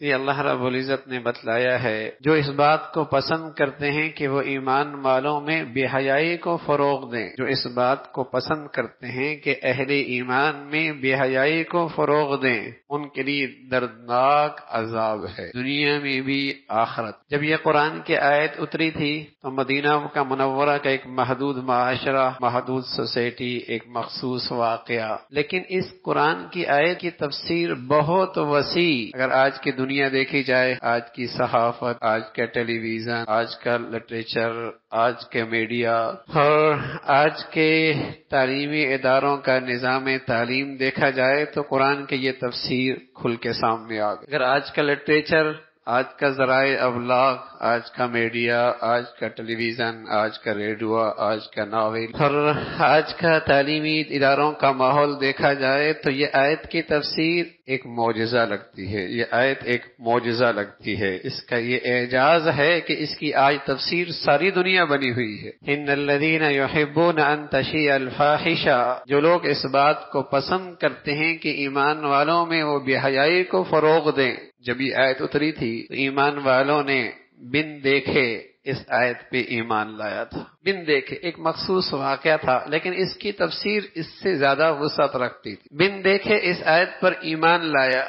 یہ اللہ رب العزت نے بتلایا ہے جو اس بات کو پسند کرتے ہیں کہ وہ ایمان والوں میں بے حیائی کو فروغ دیں، جو اس بات کو پسند کرتے ہیں کہ اہل ایمان میں بے حیائی کو فروغ دیں، ان کے لیے دردناک عذاب ہے، دنیا میں بھی آخرت۔ جب یہ قرآن کی آیت اتری تھی تو مدینہ کا منورہ کا ایک محدود معاشرہ، محدود سوسائٹی، ایک مخصوص واقعہ، لیکن اس قرآن کی آیت کی تفسیر بہت وسیع۔ اگر آج کی دنیا دیکھی جائے، آج کی صحافت، آج کا ٹیلی ویژن، آج کا لٹریچر، آج کے میڈیا اور آج کے تعلیمی اداروں کا نظام تعلیم دیکھا جائے تو قرآن کی یہ تفسیر کھل کے سامنے آ گئی۔ اگر آج کا لٹریچر، آج کا ذرائع ابلاغ، آج کا میڈیا، آج کا ٹیلی ویژن، آج کا ریڈیو، آج کا ناول اور آج کا تعلیمی اداروں کا ماحول دیکھا جائے تو یہ آیت کی تفسیر ایک معجزہ لگتی ہے، یہ آیت ایک معجزہ لگتی ہے۔ اس کا یہ اعجاز ہے کہ اس کی آج تفسیر ساری دنیا بنی ہوئی ہے۔ ان الذین یحبون ان تشیع الفاحشہ، جو لوگ اس بات کو پسند کرتے ہیں کہ ایمان والوں میں وہ بے حیائی کو فروغ دیں۔ جب یہ آیت اتری تھی تو ایمان والوں نے بن دیکھے اس آیت پہ ایمان لایا تھا، بن دیکھے ایک مخصوص واقعہ تھا، لیکن اس کی تفسیر اس سے زیادہ وسعت رکھتی تھی۔ بن دیکھے اس آیت پر ایمان لایا،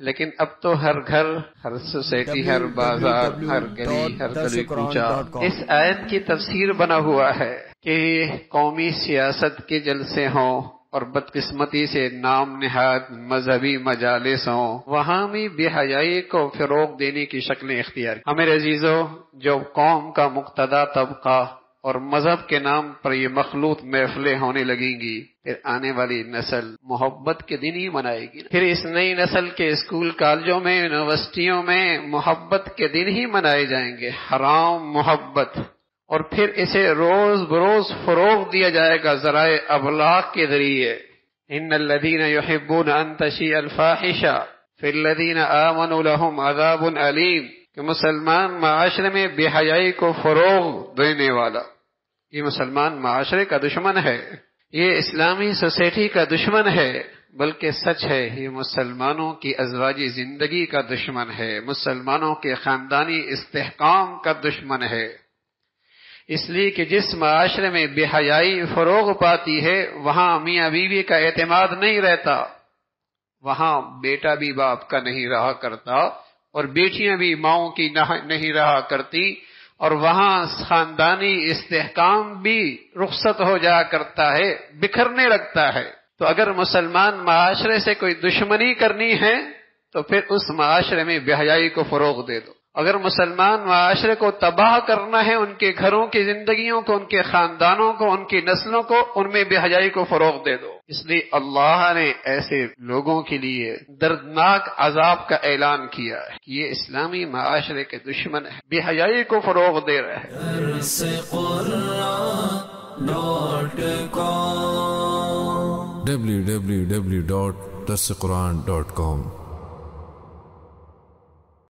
لیکن اب تو ہر گھر، ہر سوسائٹی، ہر بازار، ہر گلی، ہر گلی کوچہ اس آیت کی تفسیر بنا ہوا ہے کہ قومی سیاست کے جلسے ہوں اور بدقسمتی سے نام نہاد مذہبی مجالس ہوں، وہاں بھی بے حیائی کو فروغ دینے کی شکلیں اختیار کی۔ ہمیں عزیزو، جو قوم کا مقتدی طبقہ اور مذہب کے نام پر یہ مخلوط محفلیں ہونے لگیں گی، پھر آنے والی نسل محبت کے دن ہی منائے گی۔ پھر اس نئی نسل کے اسکول کالجوں میں، یونیورسٹیوں میں محبت کے دن ہی منائے جائیں گے، حرام محبت، اور پھر اسے روز بروز فروغ دیا جائے گا ذرائع ابلاغ کے ذریعے۔ ان الذین یحبون ان تشیع الفاحشہ فی الذین آمنوا لهم عذاب علیم، کہ مسلمان معاشرے میں بے حیائی کو فروغ دینے والا، یہ مسلمان معاشرے کا دشمن ہے، یہ اسلامی سوسائٹی کا دشمن ہے، بلکہ سچ ہے یہ مسلمانوں کی ازواجی زندگی کا دشمن ہے، مسلمانوں کے خاندانی استحکام کا دشمن ہے۔ اس لیے کہ جس معاشرے میں بے حیائی فروغ پاتی ہے وہاں میاں بیوی کا اعتماد نہیں رہتا، وہاں بیٹا بھی باپ کا نہیں رہا کرتا اور بیٹیاں بھی ماؤں کی نہیں رہا کرتی، اور وہاں خاندانی استحکام بھی رخصت ہو جایا کرتا ہے، بکھرنے لگتا ہے۔ تو اگر مسلمان معاشرے سے کوئی دشمنی کرنی ہے تو پھر اس معاشرے میں بے حیائی کو فروغ دے دو۔ اگر مسلمان معاشرے کو تباہ کرنا ہے، ان کے گھروں کی زندگیوں کو، ان کے خاندانوں کو، ان کی نسلوں کو، ان میں بے حیائی کو فروغ دے دو۔ اس لیے اللہ نے ایسے لوگوں کے لیے دردناک عذاب کا اعلان کیا ہے کہ یہ اسلامی معاشرے کے دشمن ہے، بے حیائی کو فروغ دے رہے ہیں۔ www.darsequran.com